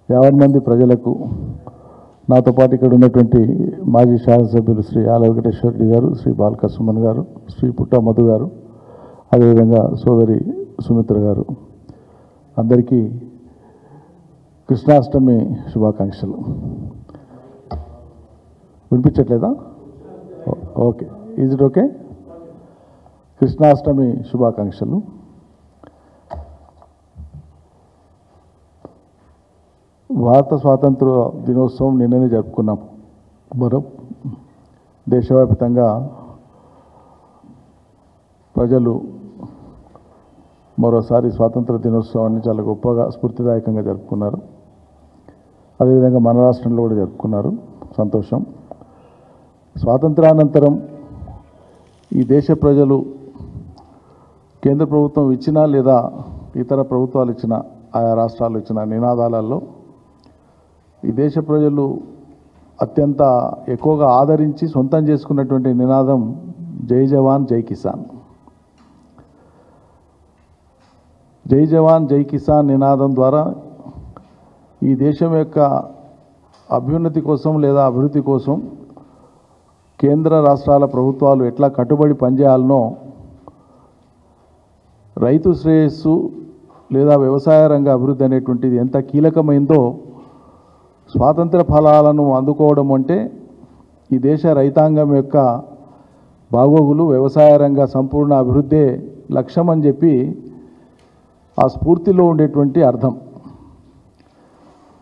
50 మంది ప్రజలకు నాతో పాటు ఇక్కడ ఉన్నటువంటి మాజీ శాసనసభ్యులు శ్రీ ఆల వెంకటేశ్వర రెడ్డి గారు, శ్రీ బాల్క సుమన్ గారు, శ్రీ పుట్ట మధు గారు, అదేవిధంగా సోదరి సుమిత్ర గారు, అందరికీ కృష్ణాష్టమి శుభాకాంక్షలు. వినిపించట్లేదా? Okay, is it okay? Krishnashtami శుభాకాంక్షలు. భారత స్వాతంత్ర దినోత్సవం నిన్ననే జరుపుకున్నాం. మనం దేశవ్యాప్తంగా ప్రజలు మరోసారి స్వాతంత్ర దినోత్సవాన్ని చాలా గొప్పగా స్ఫూర్తిదాయకంగా జరుపుకున్నారు. అదేవిధంగా మన రాష్ట్రంలో కూడా జరుపుకున్నారు. సంతోషం. స్వాతంత్రానంతరం ఈ దేశ ప్రజలు కేంద్ర ప్రభుత్వం ఇచ్చిన లేదా ఇతర ప్రభుత్వాలు ఇచ్చిన, ఆయా రాష్ట్రాలు ఇచ్చిన నినాదాలలో ఈ దేశ ప్రజలు అత్యంత ఎక్కువగా ఆదరించి సొంతం చేసుకున్నటువంటి నినాదం జై జవాన్ జై కిసాన్. జై జవాన్ జై కిసాన్ నినాదం ద్వారా ఈ దేశం యొక్క అభ్యున్నతి కోసం లేదా అభివృద్ధి కోసం కేంద్ర రాష్ట్రాల ప్రభుత్వాలు ఎట్లా కట్టుబడి పనిచేయాలనో, రైతు శ్రేయస్సు లేదా వ్యవసాయ రంగ అభివృద్ధి అనేటువంటిది ఎంత కీలకమైందో, స్వాతంత్ర ఫలాలను అందుకోవడం అంటే ఈ దేశ రైతాంగం యొక్క బాగోగులు, వ్యవసాయ రంగ సంపూర్ణ అభివృద్ధే లక్ష్యం అని చెప్పి ఆ స్ఫూర్తిలో ఉండేటువంటి అర్థం.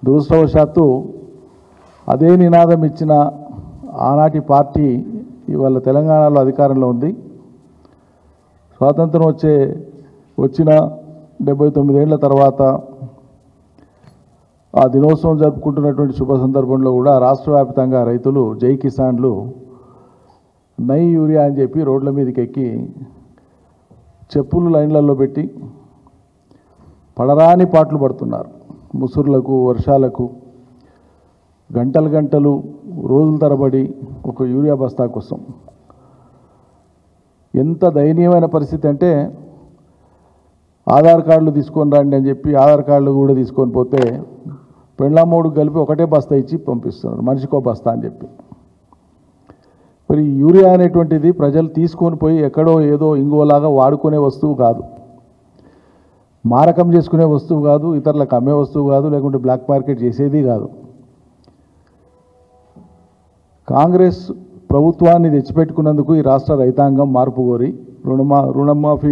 దురదృష్టవశాత్తు అదే నినాదం ఇచ్చిన ఆనాటి పార్టీ ఇవాళ తెలంగాణలో అధికారంలో ఉంది. స్వాతంత్రం వచ్చిన 79 ఏళ్ల తర్వాత ఆ దినోత్సవం జరుపుకుంటున్నటువంటి శుభ సందర్భంలో కూడా రాష్ట్ర వ్యాప్తంగా రైతులు జై కిసాన్లు నై యూరియా అని చెప్పి రోడ్ల మీదకి ఎక్కి చెప్పులు లైన్లలో పెట్టి పడరాని పాటలు పడుతున్నారు. ముసురులకు, వర్షాలకు గంటలు గంటలు రోజుల తరబడి ఒక యూరియా బస్తా కోసం. ఎంత దయనీయమైన పరిస్థితి అంటే ఆధార్ కార్డులు తీసుకొని రండి అని చెప్పి ఆధార్ కార్డులు కూడా తీసుకొని పోతే పెండ్లామూడు కలిపి ఒకటే బస్తా ఇచ్చి పంపిస్తున్నారు, మనిషికో బస్తా అని చెప్పి. మరి యూరియా అనేటువంటిది ప్రజలు తీసుకొని పోయి ఎక్కడో ఏదో ఇంకోలాగా వాడుకునే వస్తువు కాదు, మారకం చేసుకునే వస్తువు కాదు, ఇతరులకు అమ్మే వస్తువు కాదు, లేకుంటే బ్లాక్ మార్కెట్ చేసేది కాదు. కాంగ్రెస్ ప్రభుత్వాన్ని తెచ్చిపెట్టుకున్నందుకు ఈ రాష్ట్ర రైతాంగం మార్పు కోరి రుణమాఫీ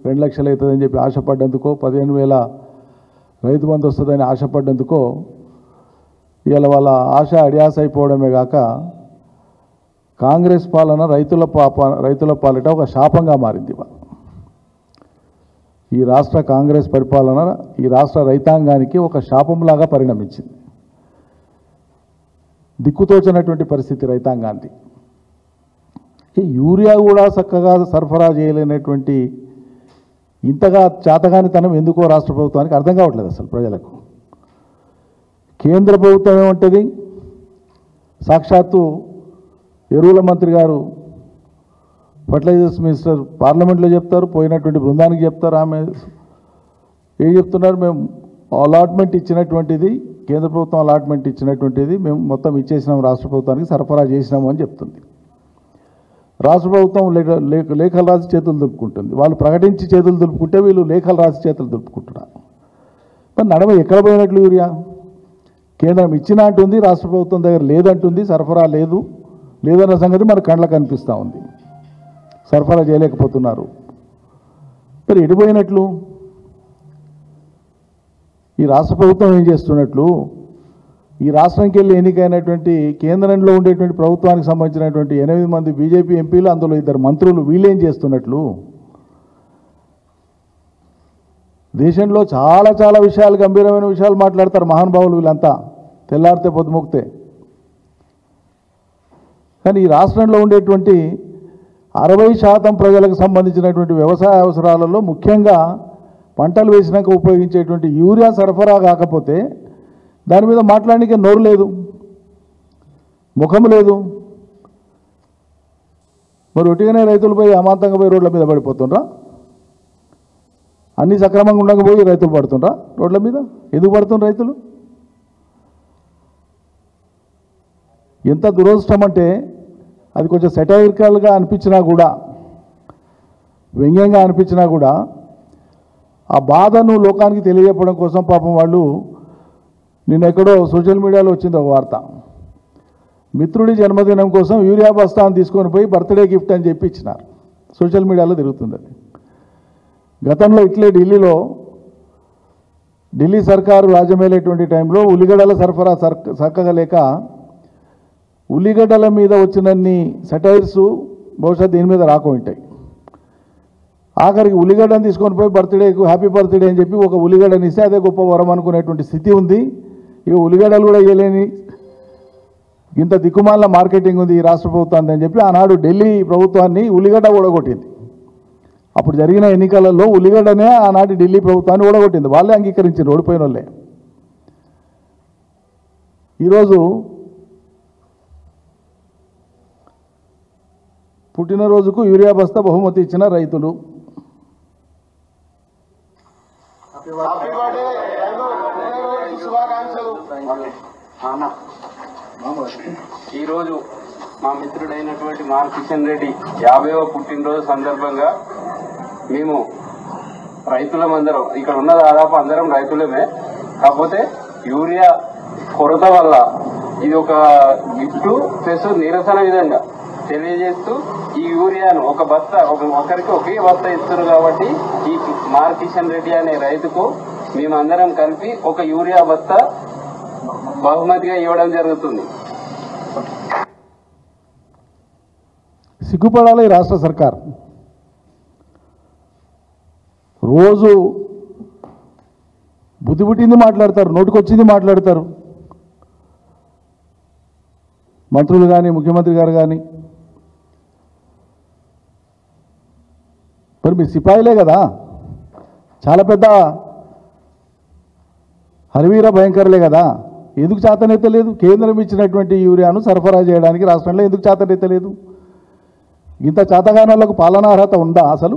2 లక్షలు అవుతుందని చెప్పి ఆశపడ్డందుకో, 15,000 రైతు బంధు వస్తుందని ఆశపడ్డందుకో ఇవాళ వాళ్ళ ఆశ అడియాస అయిపోవడమే కాక కాంగ్రెస్ పాలన రైతుల పాలిట ఒక శాపంగా మారింది. ఈ రాష్ట్ర కాంగ్రెస్ పరిపాలన ఈ రాష్ట్ర రైతాంగానికి ఒక శాపంలాగా పరిణమించింది. దిక్కుతోచినటువంటి పరిస్థితి రైతాంగానికి. యూరియా కూడా చక్కగా సరఫరా చేయలేనటువంటి ఇంతగా చేతగానితనం ఎందుకో రాష్ట్ర ప్రభుత్వానికి అర్థం కావట్లేదు అసలు ప్రజలకు. కేంద్ర ప్రభుత్వం ఏమంటుంది, సాక్షాత్తు ఎరువుల మంత్రి గారు, ఫర్టిలైజర్స్ మినిస్టర్ పార్లమెంట్లో చెప్తారు, పోయినటువంటి బృందానికి చెప్తారు. ఆమె ఏం చెప్తున్నారు, మేము అలాట్మెంట్ ఇచ్చినటువంటిది, కేంద్ర ప్రభుత్వం అలాట్మెంట్ ఇచ్చినటువంటిది మేము మొత్తం ఇచ్చేసినాం, రాష్ట్ర ప్రభుత్వానికి సరఫరా చేసినాము అని చెప్తుంది. రాష్ట్ర ప్రభుత్వం లేఖలు రాసి చేతులు దులుపుకుంటుంది. వాళ్ళు ప్రకటించి చేతులు దులుపుకుంటే వీళ్ళు లేఖలు రాసి చేతులు దులుపుకుంటున్నారు. మరి నడమ ఎక్కడ పోయినట్లు యూరియా? కేంద్రం ఇచ్చిన అంటుంది, రాష్ట్ర ప్రభుత్వం దగ్గర లేదంటుంది, సరఫరా లేదన్న సంగతి మన కళ్ళకు కనిపిస్తూ ఉంది. సరఫరా చేయలేకపోతున్నారు. మరి ఎడిపోయినట్లు? ఈ రాష్ట్ర ప్రభుత్వం ఏం చేస్తున్నట్లు? ఈ రాష్ట్రానికి వెళ్ళి ఎన్నికైనటువంటి కేంద్రంలో ఉండేటువంటి ప్రభుత్వానికి సంబంధించినటువంటి 8 మంది బీజేపీ ఎంపీలు, అందులో 2 మంత్రులు, వీళ్ళేం చేస్తున్నట్లు? దేశంలో చాలా చాలా విషయాలు, గంభీరమైన విషయాలు మాట్లాడతారు మహానుభావులు వీళ్ళంతా, తెల్లారితే పొద్దుమొక్కితే. కానీ ఈ రాష్ట్రంలో ఉండేటువంటి 60% ప్రజలకు సంబంధించినటువంటి వ్యవసాయ అవసరాలలో ముఖ్యంగా పంటలు వేసినాక ఉపయోగించేటువంటి యూరియా సరఫరా కాకపోతే దాని మీద మాట్లాడడానికి నోరు లేదు, ముఖం లేదు. మరి ఒట్టిగానే రైతులు పోయి అమాంతంగా పోయి రోడ్ల మీద పడిపోతుండ్రా? అన్నీ సక్రమంగా ఉండకపోయి రైతులు పడుతుండ్రా రోడ్ల మీద? ఎందుకు పడుతుండ్రు రైతులు? ఎంత దురదృష్టం అంటే అది కొంచెం సెటైరికల్గా అనిపించినా కూడా, వ్యంగ్యంగా అనిపించినా కూడా ఆ బాధను లోకానికి తెలియజెప్పడం కోసం పాపం వాళ్ళు నిన్న ఎక్కడో సోషల్ మీడియాలో వచ్చింది ఒక వార్త, మిత్రుడి జన్మదినం కోసం యూరియా బస్తాను తీసుకొని పోయి బర్త్డే గిఫ్ట్ అని చెప్పి ఇచ్చినారు. సోషల్ మీడియాలో తిరుగుతుంది అది. గతంలో ఇట్లే ఢిల్లీ సర్కారు రాజ్యమేలేటువంటి టైంలో ఉల్లిగడ్డల సరఫరా చక్కగా లేక ఉల్లిగడ్డల మీద వచ్చినన్ని సెటైర్స్ బహుశా దీని మీద రాకుంటాయి. ఆఖరికి ఉల్లిగడ్డను తీసుకొని పోయి బర్త్డేకు హ్యాపీ బర్త్డే అని చెప్పి ఒక ఉల్లిగడ్డని ఇస్తే అదే గొప్ప వరం అనుకునేటువంటి స్థితి ఉంది. ఇక ఉల్లిగడ్డలు కూడా ఇవ్వలేని ఇంత దిక్కుమాల మార్కెటింగ్ ఉంది ఈ రాష్ట్ర ప్రభుత్వాన్ని అని చెప్పి ఆనాడు ఢిల్లీ ప్రభుత్వాన్ని ఉల్లిగడ్డ ఓడగొట్టింది. అప్పుడు జరిగిన ఎన్నికలలో ఉల్లిగడ్డనే ఆనాటి ఢిల్లీ ప్రభుత్వాన్ని ఓడగొట్టింది. వాళ్ళే అంగీకరించారు, ఓడిపోయిన వాళ్ళే. ఈరోజు పుట్టినరోజుకు యూరియా బస్తా బహుమతి ఇచ్చిన రైతులు. ఈరోజు మా మిత్రుడైనటువంటి మార్ కిషన్ రెడ్డి 50వ పుట్టినరోజు సందర్భంగా మేము రైతులమందరం, ఇక్కడ ఉన్న దాదాపు అందరం రైతులమే, కాకపోతే యూరియా కొరత వల్ల ఇది ఒక గిఫ్ట్ ప్లస్ నిరసన విధంగా తెలియజేస్తూ ఈ యూరియాను ఒక బస్తా ఒకరికి ఒకే బస్తా ఇస్తున్నారు కాబట్టి ఈ మార్ కిషన్ రెడ్డి అనే రైతుకు మేమందరం కలిపి ఒక యూరియా బస్తా బహుమతిగా ఇవ్వడం జరుగుతుంది. సిగ్గుపడాలి ఈ రాష్ట్ర సర్కార్. రోజు బుద్ధి పుట్టింది మాట్లాడతారు, నోటికొచ్చింది మాట్లాడతారు. మంత్రులు కానీ ముఖ్యమంత్రి గారు కానీ. మరి మీ సిపాయిలే కదా, చాలా పెద్ద హరివీర భయంకరులే కదా, ఎందుకు చేతనెత్తలేదు? కేంద్రం ఇచ్చినటువంటి యూరియాను సరఫరా చేయడానికి రాష్ట్రంలో ఎందుకు చేతనెత్తలేదు? ఇంత చేతగానాలకు పాలనా అర్హత ఉందా? అసలు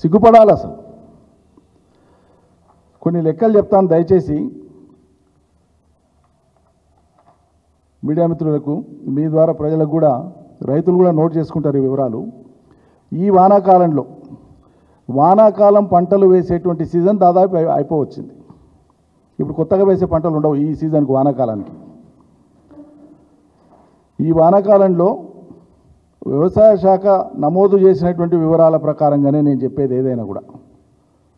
సిగ్గుపడాలి. అసలు కొన్ని లెక్కలు చెప్తాను దయచేసి మీడియా మిత్రులకు, మీ ద్వారా ప్రజలకు కూడా, రైతులు కూడా నోట్ చేసుకుంటారు ఈ వివరాలు. ఈ వానాకాలం పంటలు వేసేటువంటి సీజన్ దాదాపు అయిపోవచ్చింది. ఇప్పుడు కొత్తగా వేసే పంటలు ఉండవు ఈ సీజన్కి, వానాకాలానికి. ఈ వానాకాలంలో వ్యవసాయ శాఖ నమోదు చేసినటువంటి వివరాల ప్రకారంగానే నేను చెప్పేది ఏదైనా కూడా,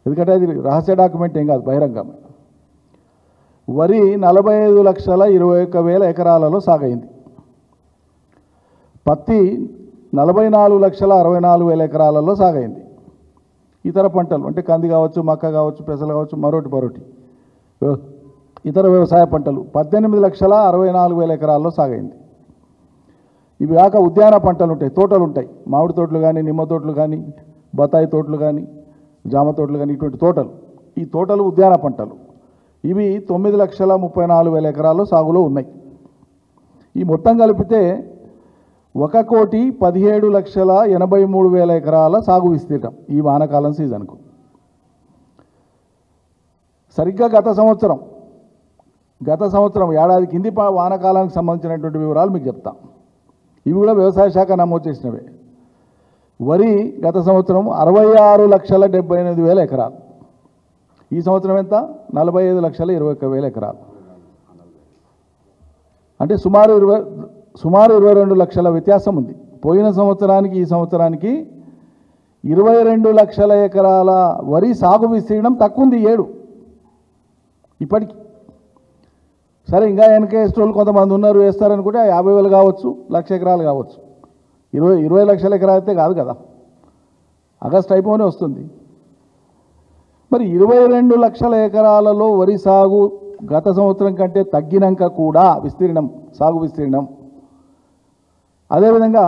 ఎందుకంటే అది రహస్య డాక్యుమెంట్ ఏం కాదు, బహిరంగం. వరి 45,21,000 ఎకరాలలో సాగైంది. పత్తి 44,64,000 ఎకరాలలో సాగైంది. ఇతర పంటలు అంటే కంది కావచ్చు, మక్క కావచ్చు, పెసలు కావచ్చు, మరోటి ఇతర వ్యవసాయ పంటలు 18,64,000 ఎకరాల్లో సాగైంది. ఇవి కాక ఉద్యాన పంటలు ఉంటాయి, తోటలు ఉంటాయి, మామిడి తోటలు కానీ, నిమ్మ తోటలు కానీ, బత్తాయి తోటలు కానీ, జామ తోటలు కానీ, ఇటువంటి తోటలు. ఈ తోటలు ఉద్యాన పంటలు. ఇవి 9,34,000 ఎకరాల్లో సాగులో ఉన్నాయి. ఈ మొత్తం కలిపితే 1,17,83,000 ఎకరాల సాగు విస్తీర్ణం ఈ వానాకాలం సీజన్కు. సరిగ్గా గత సంవత్సరం ఏడాది కింది వానాకాలానికి సంబంధించినటువంటి వివరాలు మీకు చెప్తాం. ఇవి కూడా వ్యవసాయ శాఖ నమోదు చేసినవే. వరి గత సంవత్సరం 66,78,000 ఎకరాలు. ఈ సంవత్సరం ఎంత? 45,21,000 ఎకరాలు. అంటే సుమారు 22 లక్షల వ్యత్యాసం ఉంది. పోయిన సంవత్సరానికి ఈ సంవత్సరానికి 22 లక్షల ఎకరాల వరి సాగు విస్తీర్ణం తక్కువ ఉంది ఏడు ఇప్పటికి. సరే, ఇంకా వెనకేసేటోళ్ళు కొంతమంది ఉన్నారు, వేస్తారనుకుంటే 50,000 కావచ్చు, 1,00,000 ఎకరాలు కావచ్చు. 20 లక్షల ఎకరాలు అయితే కాదు కదా, ఆగస్టు అయిపోనే వస్తుంది. మరి 22 లక్షల ఎకరాలలో వరి సాగు గత సంవత్సరం కంటే తగ్గినాక కూడా సాగు విస్తీర్ణం, అదేవిధంగా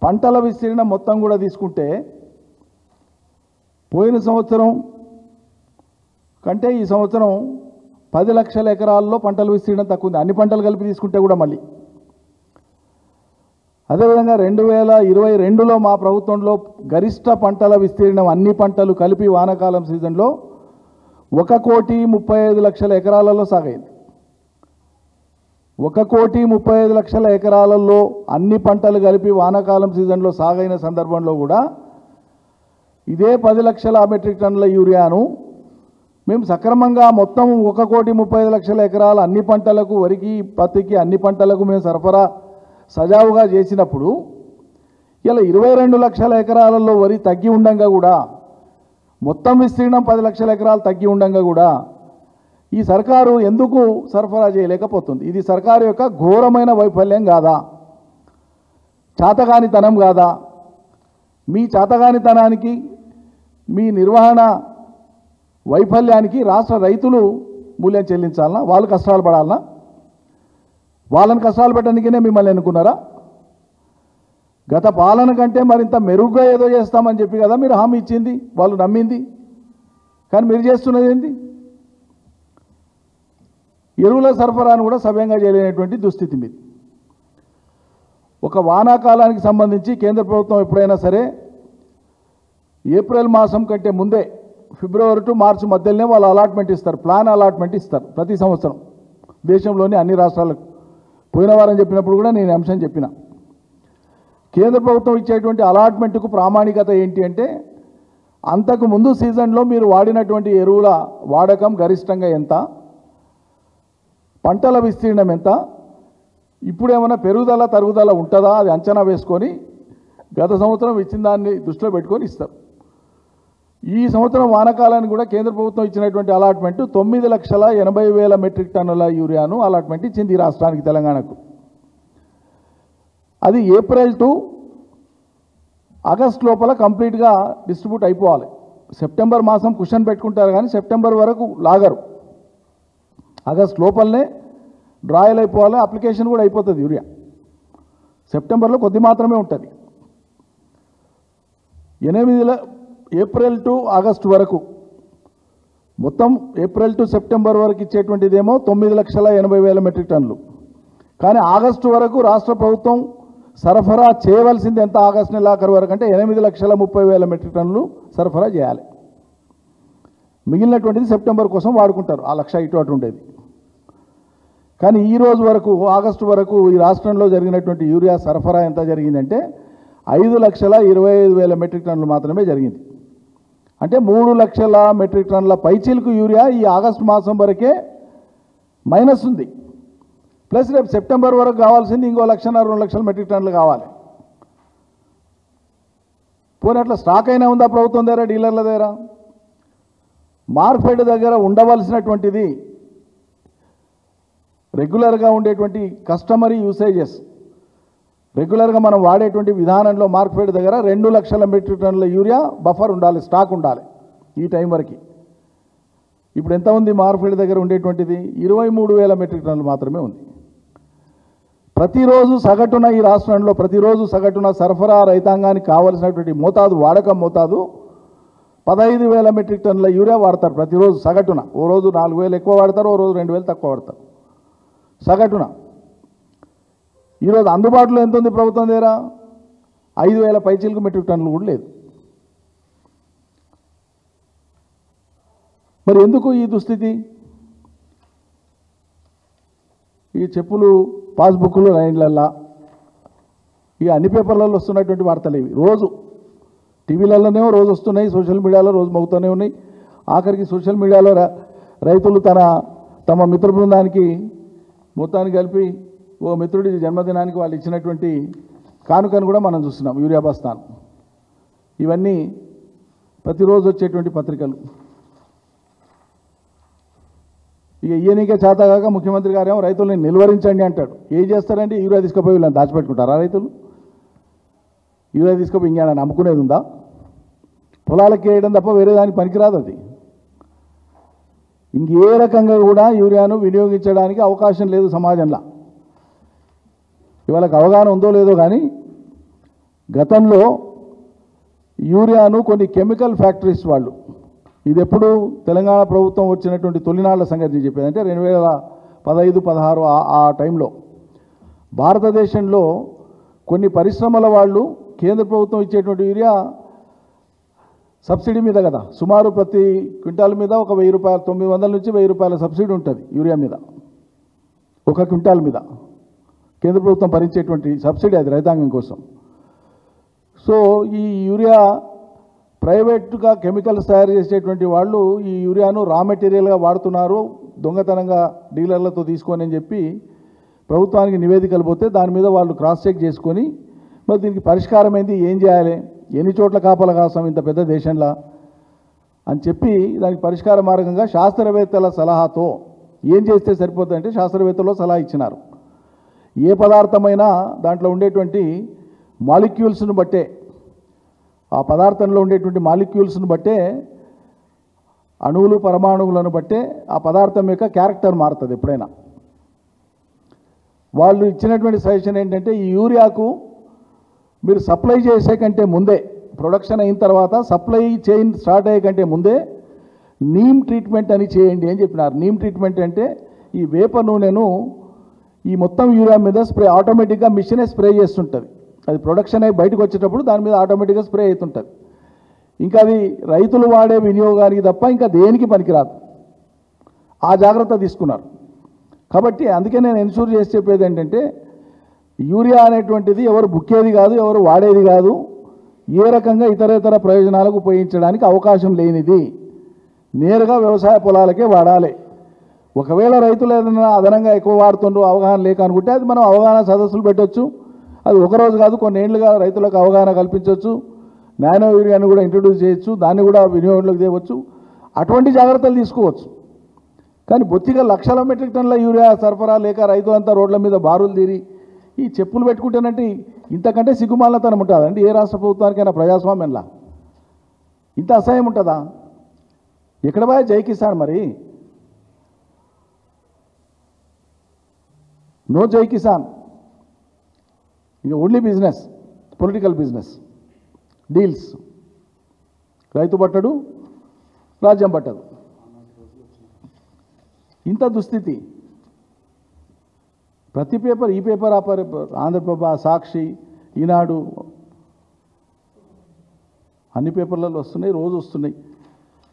పంటల విస్తీర్ణం మొత్తం కూడా తీసుకుంటే పోయిన సంవత్సరం కంటే ఈ సంవత్సరం 10 లక్షల ఎకరాల్లో పంటల విస్తీర్ణం తక్కువ ఉంది, అన్ని పంటలు కలిపి తీసుకుంటే కూడా. మళ్ళీ అదేవిధంగా 2022లో మా ప్రభుత్వంలో గరిష్ట పంటల విస్తీర్ణం అన్ని పంటలు కలిపి వానాకాలం సీజన్లో 1,35,00,000 ఎకరాలలో సాగైంది. 1,35,00,000 ఎకరాలలో అన్ని పంటలు కలిపి వానాకాలం సీజన్లో సాగైన సందర్భంలో కూడా ఇదే 10 లక్షల మెట్రిక్ టన్నుల యూరియాను మేము సక్రమంగా మొత్తం 1,35,00,000 ఎకరాల అన్ని పంటలకు, వరికి, పత్తికి, అన్ని పంటలకు మేము సరఫరా సజావుగా చేసినప్పుడు ఇలా 22 లక్షల ఎకరాలలో వరి తగ్గి ఉండంగా కూడా, మొత్తం విస్తీర్ణం 10 లక్షల ఎకరాలు తగ్గి ఉండంగా కూడా ఈ సర్కారు ఎందుకు సరఫరా చేయలేకపోతుంది? ఇది సర్కారు యొక్క ఘోరమైన వైఫల్యం కాదా? చాతగానితనం కాదా? మీ చాతగానితనానికి, మీ నిర్వహణ వైఫల్యానికి రాష్ట్ర రైతులు మూల్యం చెల్లించాలనా? వాళ్ళు కష్టాలు పడాలనా? వాళ్ళని కష్టాలు పెట్టడానికినే మిమ్మల్ని ఎన్నుకున్నారా? గత పాలన కంటే మరింత మెరుగ్గా ఏదో చేస్తామని చెప్పి కదా మీరు హామీ ఇచ్చింది, వాళ్ళు నమ్మింది. కానీ మీరు చేస్తున్నది ఏంటి? ఎరువుల సరఫరాను కూడా సవ్యంగా చేయలేనటువంటి దుస్థితి మీది. ఒక వానాకాలానికి సంబంధించి కేంద్ర ప్రభుత్వం ఎప్పుడైనా సరే ఏప్రిల్ మాసం కంటే ముందే ఫిబ్రవరి టు మార్చి మధ్యలోనే వాళ్ళు అలాట్మెంట్ ఇస్తారు, ప్లాన్ అలాట్మెంట్ ఇస్తారు ప్రతి సంవత్సరం దేశంలోని అన్ని రాష్ట్రాలకు. పోయిన వారం చెప్పినప్పుడు కూడా నేను అంశం చెప్పిన. కేంద్ర ప్రభుత్వం ఇచ్చేటువంటి అలాట్మెంట్కు ప్రామాణికత ఏంటి అంటే, అంతకు ముందు సీజన్లో మీరు వాడినటువంటి ఎరువుల వాడకం గరిష్టంగా ఎంత, పంటల విస్తీర్ణం ఎంత, ఇప్పుడు ఏమైనా పెరుగుదల తరుగుదల ఉంటుందా అది అంచనా వేసుకొని గత సంవత్సరం ఇచ్చిన దాన్ని దృష్టిలో పెట్టుకొని ఇస్తారు. ఈ సంవత్సరం వానాకాలానికి కూడా కేంద్ర ప్రభుత్వం ఇచ్చినటువంటి అలాట్మెంట్ 9,80,000 మెట్రిక్ టన్నుల యూరియాను అలాట్మెంట్ ఇచ్చింది ఈ రాష్ట్రానికి, తెలంగాణకు. అది ఏప్రిల్ టు ఆగస్ట్ లోపల కంప్లీట్గా డిస్ట్రిబ్యూట్ అయిపోవాలి. సెప్టెంబర్ మాసం కుషన్ పెట్టుకుంటారు కానీ సెప్టెంబర్ వరకు లాగరు. ఆగస్ట్ లోపలనే డ్రాయల్ అయిపోవాలి, అప్లికేషన్ కూడా అయిపోతుంది యూరియా. సెప్టెంబర్లో కొద్ది మాత్రమే ఉంటుంది. ఏప్రిల్ టు ఆగస్ట్ వరకు మొత్తం ఏప్రిల్ టు సెప్టెంబర్ వరకు ఇచ్చేటువంటిదేమో 9,80,000 మెట్రిక్ టన్నులు. కానీ ఆగస్టు వరకు రాష్ట్ర ప్రభుత్వం సరఫరా చేయవలసింది ఎంత? ఆగస్టు నెలాఖరు వరకు అంటే 8,30,000 మెట్రిక్ టన్నులు సరఫరా చేయాలి. మిగిలినటువంటిది సెప్టెంబర్ కోసం వాడుకుంటారు, ఆ లక్ష ఇటు అటు ఉండేది. కానీ ఈ రోజు వరకు, ఆగస్టు వరకు ఈ రాష్ట్రంలో జరిగినటువంటి యూరియా సరఫరా ఎంత జరిగిందంటే 5,25,000 మెట్రిక్ టన్నులు మాత్రమే జరిగింది. అంటే 3 లక్షల మెట్రిక్ టన్నుల పైచీలకు యూరియా ఈ ఆగస్టు మాసం వరకే మైనస్ ఉంది. ప్లస్ రేపు సెప్టెంబర్ వరకు కావాల్సింది ఇంకో 1,00,000-2 లక్షల మెట్రిక్ టన్నులు కావాలి. పోనీ అట్లా స్టాక్ అయినా ఉందా ప్రభుత్వం దగ్గర, డీలర్ల దగ్గర? మార్కెట్ దగ్గర ఉండవలసినటువంటిది రెగ్యులర్గా ఉండేటువంటి కస్టమరీ యూసేజెస్, రెగ్యులర్గా మనం వాడేటువంటి విధానంలో మార్కెట్ దగ్గర 2 లక్షల మెట్రిక్ టన్నుల యూరియా బఫర్ ఉండాలి, స్టాక్ ఉండాలి ఈ టైం వరకు. ఇప్పుడు ఎంత ఉంది మార్కెట్ దగ్గర ఉండేటువంటిది? 23,000 మెట్రిక్ టన్నులు మాత్రమే ఉంది. ప్రతిరోజు సగటున ఈ రాష్ట్రంలో ప్రతిరోజు సగటున సరఫరా రైతాంగానికి కావలసినటువంటి మోతాదు, వాడకం మోతాదు 15,000 మెట్రిక్ టన్నుల యూరియా వాడతారు ప్రతిరోజు సగటున. ఓ రోజు 4,000 ఎక్కువ వాడతారు, ఓ రోజు 2,000 తక్కువ వాడతారు సగటున. ఈరోజు అందుబాటులో ఎంత ఉంది ప్రభుత్వం దగ్గర? 5,000 పైచీలకు మెట్రిక్ టన్నులు కూడా లేదు. మరి ఎందుకు ఈ దుస్థితి? ఈ చెప్పులు, పాస్బుక్లు, లైన్లల్లా ఇక అన్ని పేపర్లలో వస్తున్నటువంటి వార్తలు ఇవి. రోజు టీవీలలోనేమో రోజు వస్తున్నాయి, సోషల్ మీడియాలో రోజు మోగుతూనే ఉన్నాయి. ఆఖరికి సోషల్ మీడియాలో రైతులు తమ మిత్ర బృందానికి మొత్తానికి కలిపి ఓ మిత్రుడి జన్మదినానికి వాళ్ళు ఇచ్చినటువంటి కానుకను కూడా మనం చూస్తున్నాం, యూరియా బస్తాను. ఇవన్నీ ప్రతిరోజు వచ్చేటువంటి పత్రికలు. ఇక ఈయనకే చేతగాక ముఖ్యమంత్రి గారేమో రైతుల్ని నిలువరించండి అంటాడు. ఏం చేస్తారండి? యూరియా తీసుకుపోయి వీళ్ళని దాచిపెట్టుకుంటారా రైతులు? యూరియా తీసుకుపోయి ఇంకేమైనా అమ్ముకునేది ఉందా? పొలాలకు వేయడం తప్ప వేరే దానికి పనికిరాదు అది. ఇంకే రకంగా కూడా యూరియాను వినియోగించడానికి అవకాశం లేదు సమాజంలో. ఇవాళకి అవగాహన ఉందో లేదో కానీ గతంలో యూరియాను కొన్ని కెమికల్ ఫ్యాక్టరీస్ వాళ్ళు, ఇది ఎప్పుడు తెలంగాణ ప్రభుత్వం వచ్చినటువంటి తొలినాళ్ల సంగతి చెప్పేది, అంటే 2015-16 ఆ టైంలో భారతదేశంలో కొన్ని పరిశ్రమల వాళ్ళు కేంద్ర ప్రభుత్వం ఇచ్చేటువంటి యూరియా సబ్సిడీ మీద కదా, సుమారు ప్రతి క్వింటాల్ మీద ఒక 1,000 రూపాయలు, 900 నుంచి 1,000 రూపాయల సబ్సిడీ ఉంటుంది యూరియా మీద. 1 క్వింటాల్ మీద కేంద్ర ప్రభుత్వం భరించేటువంటి సబ్సిడీ అది రైతాంగం కోసం. సో ఈ యూరియా ప్రైవేట్గా కెమికల్స్ తయారు చేసేటువంటి వాళ్ళు ఈ యూరియాను రా మెటీరియల్గా వాడుతున్నారు, దొంగతనంగా డీలర్లతో తీసుకొని అని చెప్పి ప్రభుత్వానికి నివేదికలు పోతే దాని మీద వాళ్ళు క్రాస్ చెక్ చేసుకొని మరి దీనికి పరిష్కారం ఏంది, ఏం చేయాలి, ఎన్ని చోట్ల కాపలా కాస్తాం ఇంత పెద్ద దేశంలో అని చెప్పి దానికి పరిష్కార మార్గంగా శాస్త్రవేత్తల సలహాతో ఏం చేస్తే సరిపోతుందంటే శాస్త్రవేత్తలు సలహా ఇచ్చినారు. ఏ పదార్థమైనా దాంట్లో ఉండేటువంటి మాలిక్యూల్స్ను బట్టే, ఆ పదార్థంలో ఉండేటువంటి మాలిక్యూల్స్ను బట్టే, అణువులు పరమాణువులను బట్టే ఆ పదార్థం యొక్క క్యారెక్టర్ మారుతుంది ఎప్పుడైనా. వాళ్ళు ఇచ్చినటువంటి సజెషన్ ఏంటంటే ఈ యూరియాకు మీరు సప్లై చేసే కంటే ముందే, ప్రొడక్షన్ అయిన తర్వాత సప్లై చైన్ స్టార్ట్ అయ్యే కంటే ముందే నీమ్ ట్రీట్మెంట్ అని చేయండి అని చెప్పినారు. నీమ్ ట్రీట్మెంట్ అంటే ఈ వేప నూనెను ఈ మొత్తం యూరియా మీద స్ప్రే, ఆటోమేటిక్గా మిషనే స్ప్రే చేస్తుంటుంది. అది ప్రొడక్షన్ అయ్యి బయటకు వచ్చేటప్పుడు దాని మీద ఆటోమేటిక్గా స్ప్రే అవుతుంటుంది. ఇంకా అది రైతులు వాడే వినియోగానికి తప్ప ఇంకా దేనికి పనికిరాదు. ఆ జాగ్రత్త తీసుకున్నారు. కాబట్టి అందుకే నేను ఎన్షూర్ చేసి చెప్పేది ఏంటంటే యూరియా అనేటువంటిది ఎవరు బుక్కేది కాదు, ఎవరు వాడేది కాదు, ఏ రకంగా ఇతరేతర ప్రయోజనాలకు ఉపయోగించడానికి అవకాశం లేనిది, నేరుగా వ్యవసాయ పొలాలకే వాడాలి. ఒకవేళ రైతులు ఏదైనా అదనంగా ఎక్కువ వాడుతుండ్రు అవగాహన లేక అనుకుంటే అది మనం అవగాహన సదస్సులు పెట్టవచ్చు. అది ఒకరోజు కాదు, కొన్నేళ్లుగా రైతులకు అవగాహన కల్పించవచ్చు. నానో యూరియాను కూడా ఇంట్రడ్యూస్ చేయొచ్చు, దాన్ని కూడా వినియోగంలోకి తేవచ్చు. అటువంటి జాగ్రత్తలు తీసుకోవచ్చు. కానీ బొత్తిగా లక్షల మెట్రిక్ టన్నుల యూరియా సరఫరా లేక రైతులంతా రోడ్ల మీద బారులు తీరి ఈ చెప్పులు పెట్టుకుంటేనంటే ఇంతకంటే సిగ్గుమాలతనం ఉంటుందండి ఏ రాష్ట్ర ప్రభుత్వానికైనా ప్రజాస్వామ్యంలా? ఇంత అసహ్యం ఉంటుందా? ఎక్కడ పోయా జై కిసాన్? మరి నో జై కిసాన్, ఇంకా only business, political business deals. రైతు పట్టడు, రాజ్యం పట్టదు. ఇంత దుస్థితి. ప్రతి పేపర్, ఈ పేపర్ ఆ పేపర్, ఆంధ్రప్రభ, సాక్షి, ఈనాడు, అన్ని పేపర్లలో వస్తున్నాయి, రోజు వస్తున్నాయి.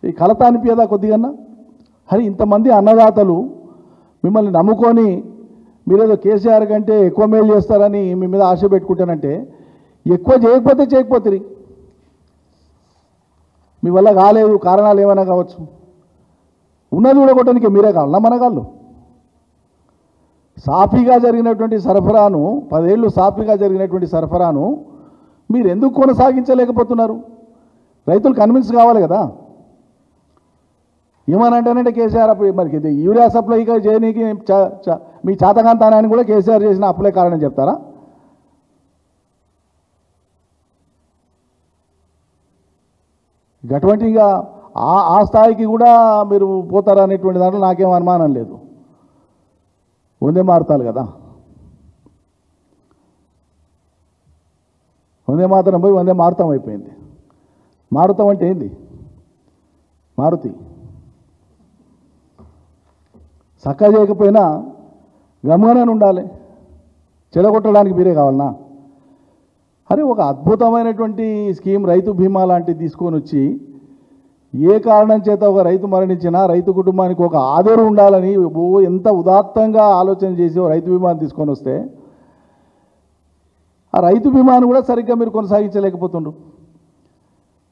ఈ కలత అనిపించదా కొద్దిగా? హరి ఇంతమంది అన్నదాతలు మిమ్మల్ని నమ్ముకొని మీరేదో కేసీఆర్ కంటే ఎక్కువ మేలు చేస్తారని మీ మీద ఆశ పెట్టుకుంటానంటే ఎక్కువ చేయకపోతే మీ వల్ల కాలేదు, కారణాలు ఏమైనా కావచ్చు. ఉన్నది ఊడగొట్టడానికి మీరే కావాలన్నా మనగాళ్ళు? సాఫీగా జరిగినటువంటి సరఫరాను, 10 ఏళ్ళు సాఫీగా జరిగినటువంటి సరఫరాను మీరు ఎందుకు కొనసాగించలేకపోతున్నారు? రైతులు కన్విన్స్ కావాలి కదా. ఏమనంటానంటే కేసీఆర్ మరి యూరియా సప్లైగా చేయనీకి మీ చాతకాంతానాన్ని కూడా కేసీఆర్ చేసిన అప్లై కారణం చెప్తారా? అటువంటిగా ఆ స్థాయికి కూడా మీరు పోతారా అనేటువంటి దాంట్లో నాకేం అనుమానం లేదు. వందే మారుతాలు కదా, వందే మాతరం పోయి వందే మారుతాం అయిపోయింది. మారుతాం అంటే ఏంది? మారుతి చక్కగా చేయకపోయినా గమనాన్ని ఉండాలి. చెడగొట్టడానికి మీరే కావాలన్నా? అరే ఒక అద్భుతమైనటువంటి స్కీమ్ రైతు బీమా లాంటిది తీసుకొని వచ్చి ఏ కారణం చేత ఒక రైతు మరణించినా రైతు కుటుంబానికి ఒక ఆదరు ఉండాలని ఎంత ఉదాత్తంగా ఆలోచన చేసి రైతు బీమాను తీసుకొని వస్తే ఆ రైతు బీమాను కూడా సరిగ్గా మీరు కొనసాగించలేకపోతుండ్రు.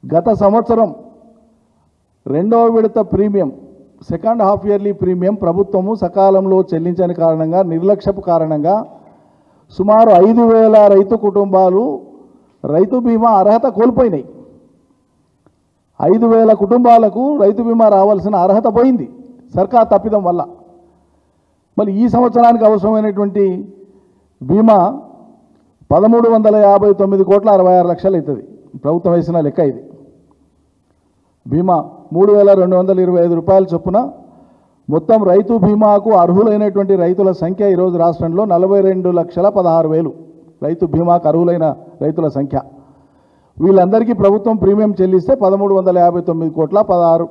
గత సంవత్సరం 2వ విడత premium, second half yearly premium ప్రభుత్వము సకాలంలో చెల్లించని కారణంగా, నిర్లక్ష్యపు కారణంగా సుమారు 5,000 రైతు కుటుంబాలు రైతు బీమా అర్హత కోల్పోయినాయి. 5,000 కుటుంబాలకు రైతు బీమా రావాల్సిన అర్హత పోయింది సర్కార్ తప్పిదం వల్ల. మళ్ళీ ఈ సంవత్సరానికి అవసరమైనటువంటి బీమా 1,359,66,00,000 అవుతుంది. ప్రభుత్వం వేసిన లెక్క ఇది. బీమా 3,225 రూపాయల చొప్పున మొత్తం రైతు బీమాకు అర్హులైనటువంటి రైతుల సంఖ్య ఈరోజు రాష్ట్రంలో 42,16,000 రైతు బీమాకు అర్హులైన రైతుల సంఖ్య. వీళ్ళందరికీ ప్రభుత్వం ప్రీమియం చెల్లిస్తే 1,359,16,66 కోట్లు అవుతుంది.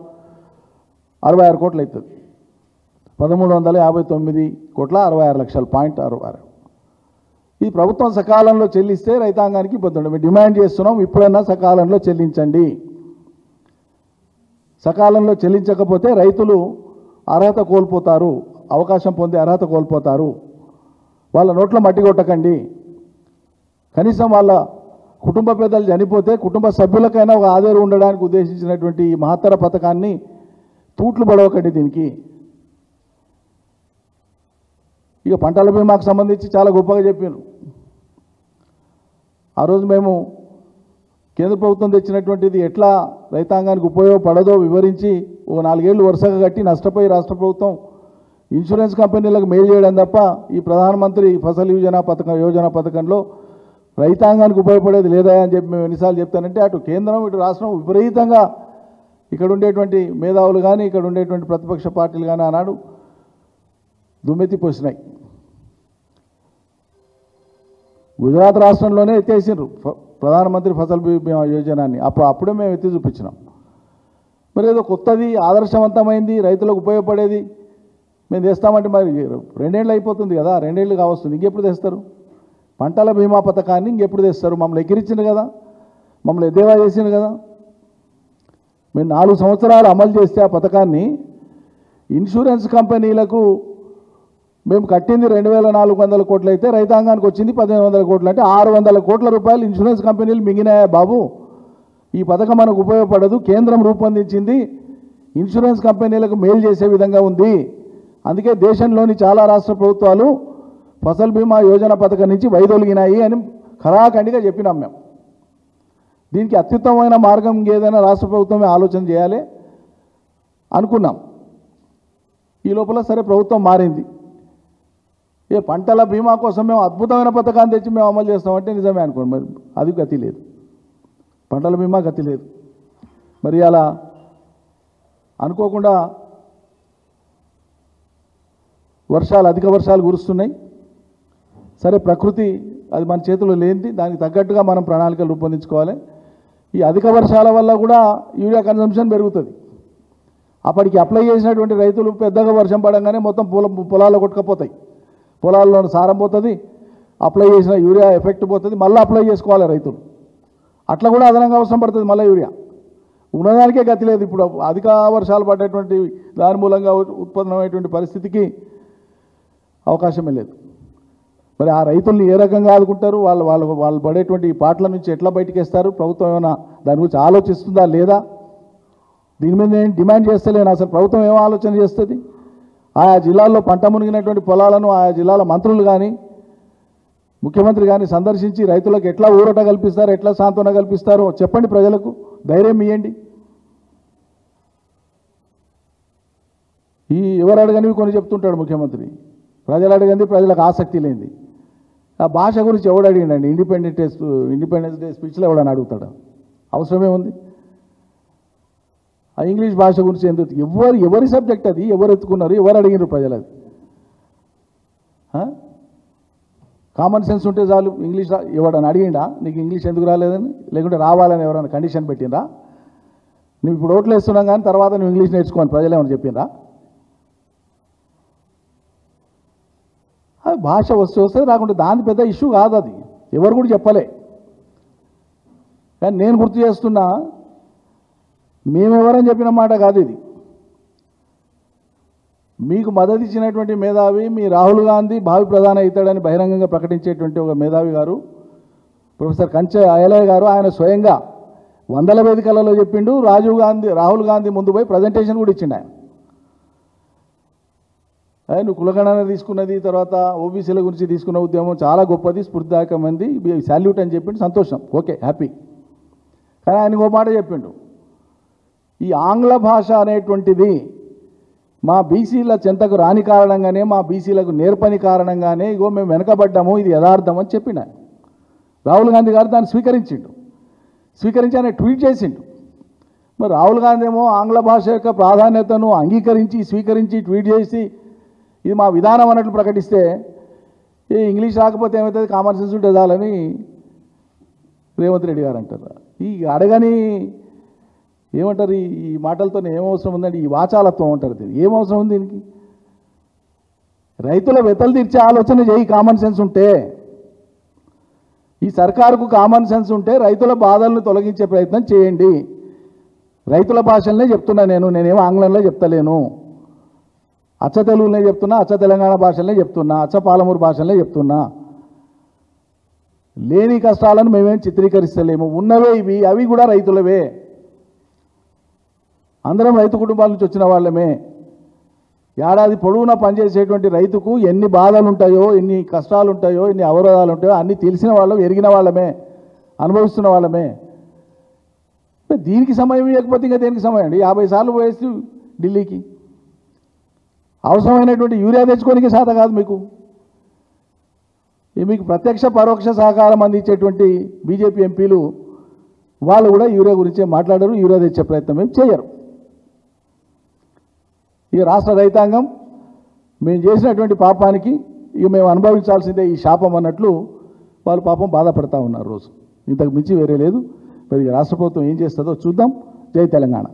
1,359,66,00,000.66. ఈ ప్రభుత్వం సకాలంలో చెల్లిస్తే రైతాంగానికి ఇబ్బంది ఉండదు. మేము డిమాండ్ చేస్తున్నాం, ఇప్పుడైనా సకాలంలో చెల్లించండి. సకాలంలో చెల్లించకపోతే రైతులు అర్హత కోల్పోతారు. అవకాశం పొందే అర్హత కోల్పోతారు. వాళ్ళ నోట్లో మట్టి కొట్టకండి. కనీసం వాళ్ళ కుటుంబ పెద్దలు చనిపోతే కుటుంబ సభ్యులకైనా ఒక ఆధారం ఉండడానికి ఉద్దేశించినటువంటి ఈ మహత్తర పథకాన్ని తూట్లు పడవకండి దీనికి. ఇక పంటల బీమాకు సంబంధించి చాలా గొప్పగా చెప్పారు. ఆ రోజు మేము కేంద్ర ప్రభుత్వం తెచ్చినటువంటిది ఎట్లా రైతాంగానికి ఉపయోగపడదో వివరించి ఓ 4 ఏళ్ళు వరుసగా కట్టి నష్టపోయి రాష్ట్ర ప్రభుత్వం ఇన్సూరెన్స్ కంపెనీలకు మెయిల్ చేయడం తప్ప ఈ ప్రధానమంత్రి ఫసల్ యోజన పథకంలో రైతాంగానికి ఉపయోగపడేది లేదా అని చెప్పి మేము ఎన్నిసార్లు చెప్తానంటే అటు కేంద్రం ఇటు రాష్ట్రం విపరీతంగా ఇక్కడ ఉండేటువంటి మేధావులు కానీ ఇక్కడ ఉండేటువంటి ప్రతిపక్ష పార్టీలు కానీ ఆనాడు దుమ్మెత్తి పోసినాయి. గుజరాత్ రాష్ట్రంలోనే ఎత్తేసిండ్రు ప్రధానమంత్రి ఫసల్ బీమా యోజనాన్ని. అప్పుడే మేము ఎత్తి చూపించినాం. మరి ఏదో కొత్తది ఆదర్శవంతమైంది రైతులకు ఉపయోగపడేది మేము తెస్తామంటే మరి 2 ఏళ్ళు అయిపోతుంది కదా, 2 ఏళ్ళు కావస్తుంది, ఇంకెప్పుడు తెస్తారు? పంటల బీమా పథకాన్ని ఇంకెప్పుడు తెస్తారు? మమ్మల్ని ఎక్కిరించింది కదా, మమ్మల్ని ఎద్దేవా చేసింది కదా. మేము 4 సంవత్సరాలు అమలు చేస్తే ఆ పథకాన్ని ఇన్సూరెన్స్ కంపెనీలకు మేము కట్టింది 2,400 కోట్లు అయితే రైతాంగానికి వచ్చింది 1,500 కోట్లు. అంటే 600 కోట్ల రూపాయలు ఇన్సూరెన్స్ కంపెనీలు మిగిలినాయా బాబు? ఈ పథకం మనకు ఉపయోగపడదు. కేంద్రం రూపొందించింది ఇన్సూరెన్స్ కంపెనీలకు మేలు చేసే విధంగా ఉంది. అందుకే దేశంలోని చాలా రాష్ట్ర ప్రభుత్వాలు ఫసల్ బీమా యోజన పథకం నుంచి వైదొలిగినాయి అని ఖరాఖండిగా చెప్పినాం మేము. దీనికి అత్యుత్తమమైన మార్గం ఏదైనా రాష్ట్ర ప్రభుత్వమే ఆలోచన చేయాలి అనుకున్నాం. ఈ లోపల సరే ప్రభుత్వం మారింది. పంటల బీమా కోసం మేము అద్భుతమైన పథకాన్ని తెచ్చి మేము అమలు చేస్తామంటే నిజమే అనుకోండి, మరి అది గతి లేదు. పంటల బీమా గతి లేదు. మరి అలా అనుకోకుండా అధిక వర్షాలు కురుస్తున్నాయి. సరే ప్రకృతి అది మన చేతిలో లేనిది, దానికి తగ్గట్టుగా మనం ప్రణాళికలు రూపొందించుకోవాలి. ఈ అధిక వర్షాల వల్ల కూడా యూరియా కన్సంప్షన్ పెరుగుతుంది. అప్పటికి అప్లై చేసినటువంటి రైతులు పెద్దగా వర్షం పడంగానే మొత్తం పొలాల్లో కొట్టుకపోతాయి, పొలాల్లో సారం పోతుంది, అప్లై చేసిన యూరియా ఎఫెక్ట్ పోతుంది, మళ్ళీ అప్లై చేసుకోవాలి రైతులు. అట్లా కూడా అదనంగా అవసరం పడుతుంది మళ్ళీ యూరియా. ఉన్నదానికే గతి లేదు. ఇప్పుడు అధిక వర్షాలు పడేటువంటి దాని మూలంగా ఉత్పన్నమైనటువంటి పరిస్థితికి అవకాశమే లేదు. మరి ఆ రైతుల్ని ఏ రకంగా ఆదుకుంటారు? వాళ్ళు పడేటువంటి పాటల నుంచి ఎట్లా బయటకేస్తారు? ప్రభుత్వం ఏమైనా దాని గురించి ఆలోచిస్తుందా లేదా? దీని మీద నేను డిమాండ్ చేస్తలేను. అసలు ప్రభుత్వం ఏమో ఆలోచన చేస్తుంది? ఆయా జిల్లాల్లో పంట మునిగినటువంటి పొలాలను ఆయా జిల్లాల మంత్రులు కానీ ముఖ్యమంత్రి కానీ సందర్శించి రైతులకు ఎట్లా ఊరట కల్పిస్తారో, ఎట్లా సాంత్వన కల్పిస్తారో చెప్పండి, ప్రజలకు ధైర్యం ఇవ్వండి. ఎవరు అడగనివి కొన్ని చెప్తుంటాడు ముఖ్యమంత్రి. ప్రజలు అడగండి, ప్రజలకు ఆసక్తి లేనిది. ఆ భాష గురించి ఎవడు అడిగిండండి? ఇండిపెండెన్స్ డే స్పీచ్లో ఎవడని అడుగుతాడు? అవసరమే ఉంది. ఆ ఇంగ్లీష్ భాష గురించి ఎందుకు? ఎవరి సబ్జెక్ట్ అది? ఎవరు ఎత్తుకున్నారు? ఎవరు అడిగినారు ప్రజలు? అది కామన్ సెన్స్ ఉంటే చాలు. ఇంగ్లీష్ ఎవడని అడిగిండా నీకు ఇంగ్లీష్ ఎందుకు రాలేదని? లేకుంటే రావాలని ఎవరైనా కండిషన్ పెట్టిందా? నువ్వు ఇప్పుడు ఓట్లు వేస్తున్నాం కానీ తర్వాత నువ్వు ఇంగ్లీష్ నేర్చుకోని ప్రజలు ఏమైనా చెప్పిందా? అది భాష వస్తే రాకుంటే దాని పెద్ద ఇష్యూ కాదు. అది ఎవరు కూడా చెప్పలే. కానీ నేను గుర్తు చేస్తున్నా, మేమెవరని చెప్పిన మాట కాదు ఇది. మీకు మద్దతు ఇచ్చినటువంటి మేధావి మీ రాహుల్ గాంధీ భావి ప్రధాని అవుతాడని బహిరంగంగా ప్రకటించేటువంటి ఒక మేధావి గారు ప్రొఫెసర్ కంచె అయ్యలయ్య గారు, ఆయన స్వయంగా 100ల వేదికలలో చెప్పిండు. రాహుల్ గాంధీ ముందు పోయి ప్రజెంటేషన్ కూడా ఇచ్చిండు. ఆయన నువ్వు కులగణన తీసుకున్నది, తర్వాత ఓబీసీల గురించి తీసుకున్న ఉద్యమం చాలా గొప్పది, స్ఫూర్తిదాయకమైంది, శాల్యూట్ అని చెప్పిండు. సంతోషం, ఓకే, హ్యాపీ. కానీ ఆయన ఇంకో మాట చెప్పిండు, ఈ ఆంగ్ల భాష అనేటువంటిది మా బీసీల చెంతకు రాని కారణంగానే, మా బీసీలకు నేర్పని కారణంగానే ఇగో మేము వెనకబడ్డాము, ఇది యథార్థం అని చెప్పిండు ఆయన. రాహుల్ గాంధీ గారు దాన్ని స్వీకరించి ఆయన ట్వీట్ చేసిండు. మరి రాహుల్ గాంధీ ఏమో ఆంగ్ల భాష యొక్క ప్రాధాన్యతను అంగీకరించి స్వీకరించి ట్వీట్ చేసి ఇది మా విధానం అన్నట్లు ప్రకటిస్తే, ఈ ఇంగ్లీష్ రాకపోతే ఏమవుతుంది, కామన్ సెన్స్ ఉంటే చాలని రేవంత్ రెడ్డి గారు అంటారు. ఈ అడగని ఏమంటారు, ఈ మాటలతో ఏమవసరం ఉందండి? ఈ వాచాలత్వం అంటారు. ఏమవసరం ఉంది దీనికి? రైతుల వెతలు తీర్చే ఆలోచన చేయి కామన్ సెన్స్ ఉంటే. ఈ సర్కారుకు కామన్ సెన్స్ ఉంటే రైతుల బాధలను తొలగించే ప్రయత్నం చేయండి. రైతుల భాషలనే చెప్తున్నా నేనేమో ఆంగ్లంలో చెప్తలేను. అచ్చ తెలుగునే చెప్తున్నా, అచ్చ తెలంగాణ భాషలనే చెప్తున్నా, అచ్చ పాలమూరు భాషలనే చెప్తున్నా. లేని కష్టాలను మేమేం చిత్రీకరిస్తలేము. ఉన్నవే ఇవి, అవి కూడా రైతులవే. అందరం రైతు కుటుంబాల నుంచి వచ్చిన వాళ్ళమే. ఏడాది పొడవునా పనిచేసేటువంటి రైతుకు ఎన్ని బాధలు ఉంటాయో, ఎన్ని కష్టాలు ఉంటాయో, ఎన్ని అవరోధాలు ఉంటాయో అన్నీ తెలిసిన వాళ్ళం, ఎరిగిన వాళ్ళమే, అనుభవిస్తున్న వాళ్ళమే. దీనికి సమయం ఇవ్వకపోతే ఇంకా దేనికి సమయం అండి? 50 సార్లు పోయేసి ఢిల్లీకి అవసరమైనటువంటి యూరియా తెచ్చుకోనికి సాధ కాదు మీకు. మీకు ప్రత్యక్ష పరోక్ష సహకారం అందించేటువంటి బీజేపీ ఎంపీలు వాళ్ళు కూడా యూరియా గురించే మాట్లాడరు, యూరియా తెచ్చే ప్రయత్నం ఏం చేయరు. ఇక రాష్ట్ర రైతాంగం మేము చేసినటువంటి పాపానికి ఇక మేము అనుభవించాల్సిందే ఈ శాపం అన్నట్లు వాళ్ళు పాపం బాధపడతా ఉన్నారు రోజు. ఇంతకు మించి వేరే లేదు. మరి రాష్ట్ర ప్రభుత్వం ఏం చేస్తుందో చూద్దాం. జై తెలంగాణ.